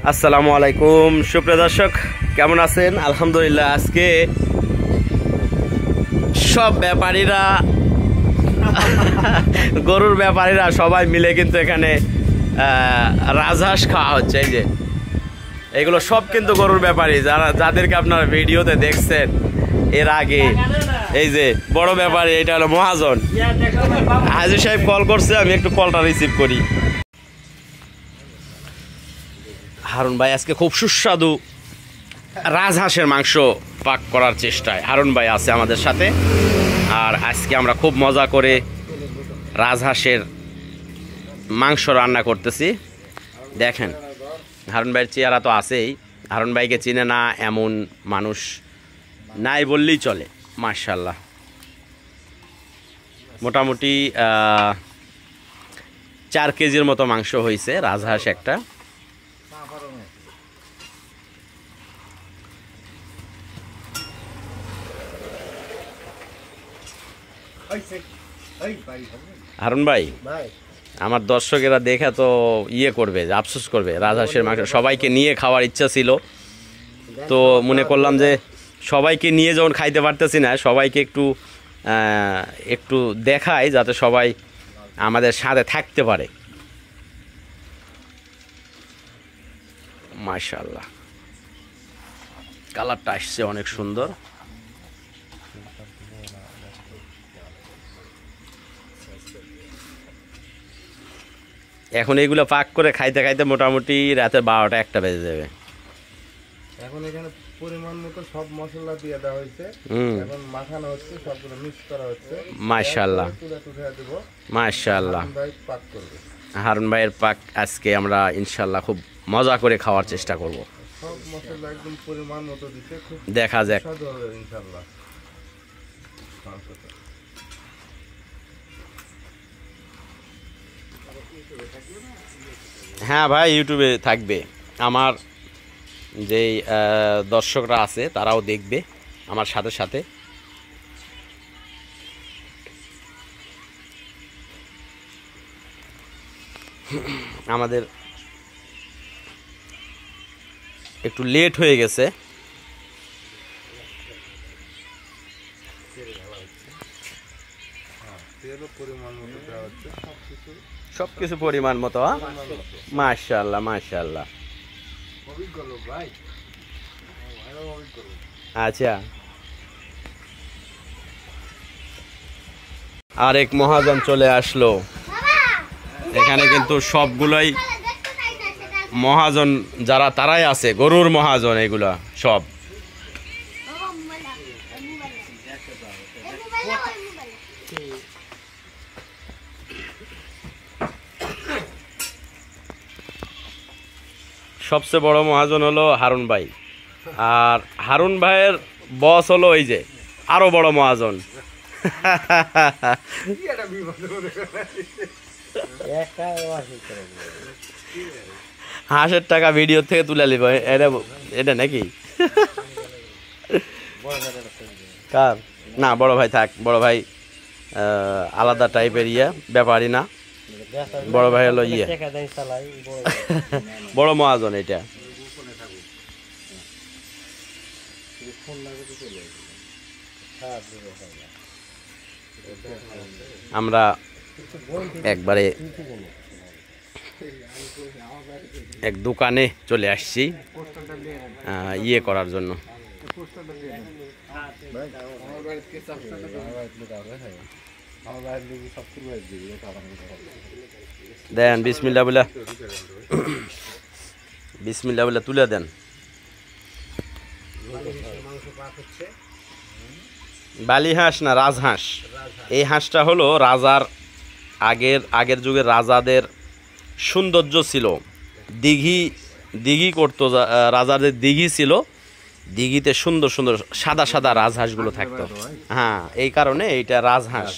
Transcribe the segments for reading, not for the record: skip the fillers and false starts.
আসসালামু আলাইকুম সুপ্রিয় দর্শক, কেমন আছেন? আলহামদুলিল্লাহ। আজকে সব ব্যাপারীরা গরুর ব্যাপারীরা সবাই মিলে কিন্তু এখানে রাজহাঁস খাওয়া হচ্ছে। এই যে এগুলো সব কিন্তু গরুর ব্যাপারী, যাদেরকে আপনারা ভিডিওতে দেখছেন এর আগে। এই যে বড় ব্যাপারী, এটা হলো মহাজন। হাজির সাহেব কল করছে, আমি একটু কলটা রিসিভ করি। হারুন ভাই আজকে খুব সুস্বাদু রাজহাঁসের মাংস পাক করার চেষ্টায়। হারুন ভাই আছে আমাদের সাথে, আর আজকে আমরা খুব মজা করে রাজহাঁসের মাংস রান্না করতেছি। দেখেন হারুন ভাইয়ের চেহারা তো আছেই, হারুন ভাইকে চিনে না এমন মানুষ নাই বললেই চলে। মাশাআল্লাহ, মোটামুটি 4 কেজির মতো মাংস হয়েছে রাজহাঁস একটা। হারুন ভাই, আমার দর্শকেরা দেখে তো ইয়ে করবে, আফসোস করবে। রাজহাঁসের মাংস সবাইকে নিয়ে খাওয়ার ইচ্ছা ছিল, তো মনে করলাম যে সবাইকে নিয়ে যখন খাইতে পারতেছি না, সবাইকে একটু দেখাই, যাতে সবাই আমাদের সাথে থাকতে পারে। মাশাআল্লাহ, কালারটা আসছে অনেক সুন্দর। এখন এইগুলো পাক করে খাইতে খাইতে মোটামুটি রাতে 12টা-1টা বেজে যাবে। এখন এখানে পরিমাণ মতো সব মশলা দিয়ে দেওয়া হয়েছে, এখন মাখানো হচ্ছে, সবগুলো মিক্স করা হচ্ছে। মাশাআল্লাহ মাশাআল্লাহ, পাক করবে হারুন ভাইয়ের পাক আজকে আমরা ইনশাআল্লাহ খুব মজা করে খাওয়ার চেষ্টা করব। সব মশলা একদম পরিমাণ মতো দিতে, খুব দেখা যাক ইনশাআল্লাহ। হ্যাঁ ভাই, ইউটিউবে থাকবে। আমার যেই দর্শকরা আছে তারাও দেখবে আমার সাথে সাথে। আমাদের একটু লেট হয়ে গেছে, সবকিছু পরিমাণ মতো। মাশাআল্লাহ মাশাআল্লাহ, আচ্ছা। আরেক মহাজন চলে আসলো এখানে, কিন্তু সবগুলোই মহাজন যারা তারাই আছে, গরুর মহাজন এগুলা সব। সবচেয়ে বড় মহাজন হলো হারুন ভাই, আর হারুন ভাইয়ের বস হলো ওই যে আরো বড় মহাজন। হাঁসের টাকা ভিডিও থেকে তুলে নিব, এটা নাকি? কার না, বড় ভাই থাক, বড় ভাই আলাদা টাইপের ব্যাপারই না। বড় ভাই হলো বড় মহাজন এটা। আমরা একবারে এক দোকানে চলে আসছি করার জন্য। দেন বিসমিল্লাহ বলে, বিসমিল্লাহ বলে তুলে দেন। বালি হাঁস না রাজহাঁস? এই হাঁসটা হলো রাজার আগের যুগের রাজাদের সৌন্দর্য ছিল। দিঘি করতো, রাজাদের দিঘি ছিল, দিঘিতে সুন্দর সুন্দর সাদা সাদা রাজহাঁসগুলো থাকতো। হ্যাঁ, এই কারণে এইটা রাজহাঁস।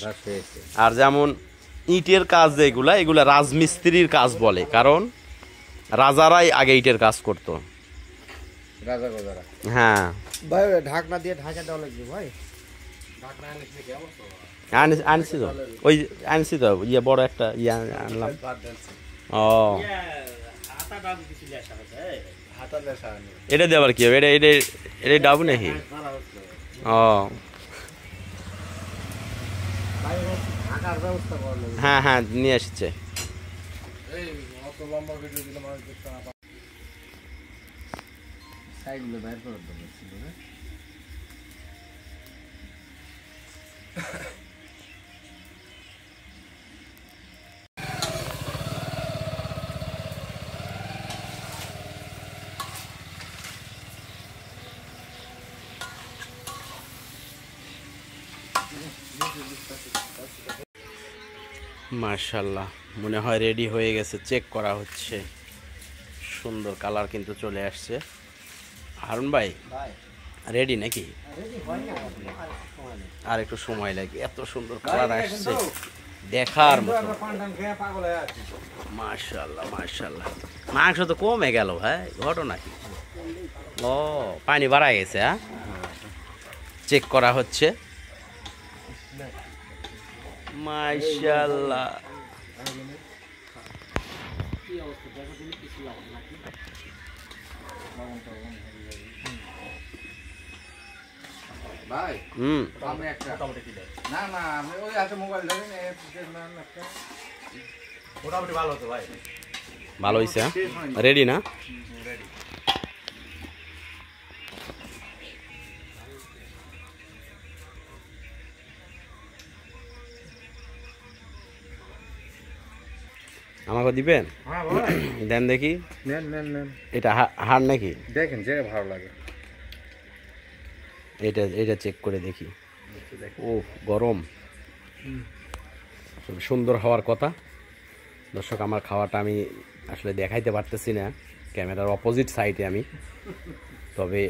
আর যেমন ইটের কাজ যেগুলা, এগুলা রাজমিস্ত্রির কাজ বলে, কারণ রাজারাই আগে ইটের কাজ করতো। হ্যাঁ ভাই, ঢাকনা দিয়ে ঢাকা দেওয়া লাগবে ভাই। আনছি তো, ওই আনছি তো, ইয়ে বড় একটা ইয়ে আনলাম। ও এটা দিয়ে আবার কি হবে? এটা এটা এটা ডাবু নাকি? ও হ্যাঁ হ্যাঁ নিয়ে এসেছে। মাশাআল্লাহ, মনে হয় রেডি হয়ে গেছে, চেক করা হচ্ছে। সুন্দর কালার কিন্তু চলে আসছে। হারুন ভাই রেডি নাকি? আর একটু সময় লাগে, এত সুন্দর কালার আসছে দেখার মতো। মাশাআল্লাহ মাশাআল্লাহ, মাংস তো কমে গেল ভাই, ঘটনা কি? ও পানি বাড়া গেছে। হ্যাঁ, চেক করা হচ্ছে। মাশাআল্লাহ, ভাই আমি একটা না না আমি ওই আছে মোবাইল ধরেন একটা মোটামুটি ভালো হতো ভাই। ভালো হয়েছে। রেডি না? আমাকে দিবেন? দেন দেখি। নেন নেন নেন, এটা হাড় নাকি? দেখেন যে ভালো লাগে। এটা এটা চেক করে দেখি। ও গরম, খুব সুন্দর হওয়ার কথা। দর্শক, আমার খাওয়াটা আমি আসলে দেখাইতে পারতেছি না, ক্যামেরার অপোজিট সাইডে আমি, তবে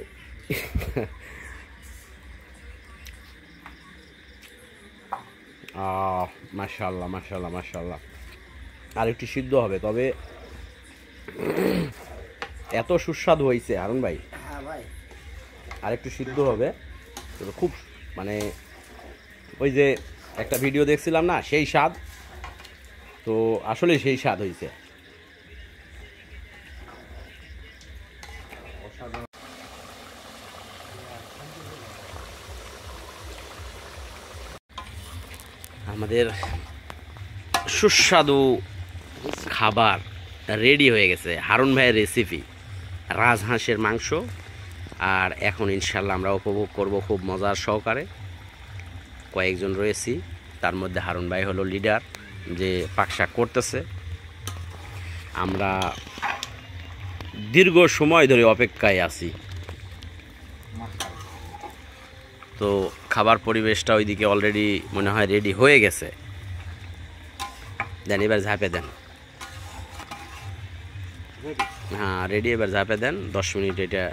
মাশাআল্লাহ মাশাআল্লাহ মাশাআল্লাহ। আর একটু সিদ্ধ হবে, তবে এত সুস্বাদু হয়েছে হারুন ভাই। আর একটু সিদ্ধ হবে, তবে খুব মানে ওই যে একটা ভিডিও দেখছিলাম না, সেই স্বাদ, তো আসলে সেই স্বাদ হয়েছে। আমাদের সুস্বাদু খাবার রেডি হয়ে গেছে, হারুন ভাইয়ের রেসিপি রাজহাঁসের মাংস। আর এখন ইনশাল্লাহ আমরা উপভোগ করব খুব মজার সহকারে। কয়েকজন রয়েছি, তার মধ্যে হারুন ভাই হলো লিডার, যে পাকশাক করতেছে। আমরা দীর্ঘ সময় ধরে অপেক্ষায় আছি, তো খাবার পরিবেশটা ওইদিকে অলরেডি মনে হয় রেডি হয়ে গেছে। দেন এবার ঝাঁপে দেন। হ্যাঁ রেডি, এবার ঝাঁপে দেন। 10 মিনিট এটা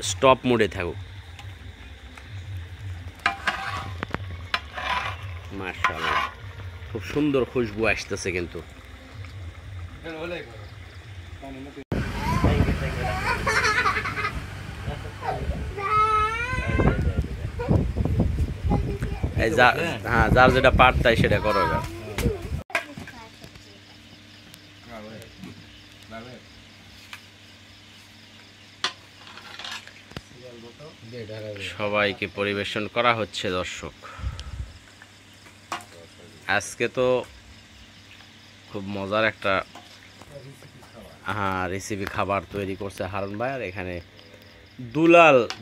স্টপ মোডে থাকুক। মাশাআল্লাহ, খুব সুন্দর খুশবু আসতেছে কিন্তু। এই হ্যাঁ, যার যেটা পার্ট তাই সেটা করো এবার। সবাইকে পরিবেশন করা হচ্ছে দর্শক। আজকে তো খুব মজার একটা রেসিপি খাবার তৈরি করছে হারুন ভাই, আর এখানে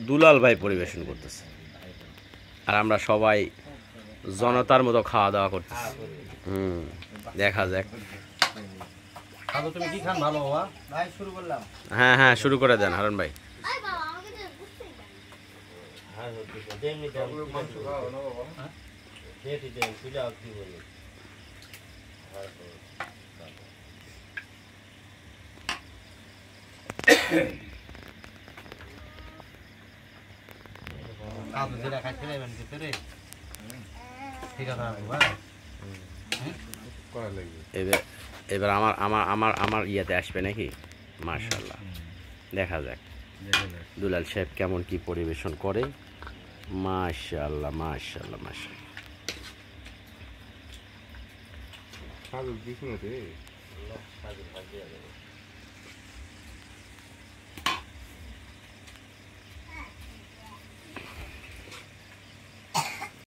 দুলাল ভাই পরিবেশন করতেছে, আর আমরা সবাই জনতার মতো খাওয়া দাওয়া করতেছি। দেখা যাক। তুমি কি খান ভালো বাবা? ভাই শুরু করলাম। হ্যাঁ হ্যাঁ শুরু করে দেন হারুন ভাই। এবার আমার আমার আমার আমার ইয়াতে আসবে নাকি? মাশাআল্লাহ, দেখা যাক দুলাল সাহেব কেমন কি পরিবেশন করে। মাশাআল্লাহ মাশাআল্লাহ মাশাআল্লাহ। সাজুক দিস না রে। সাজুক ভাগ দেওয়া যাবে।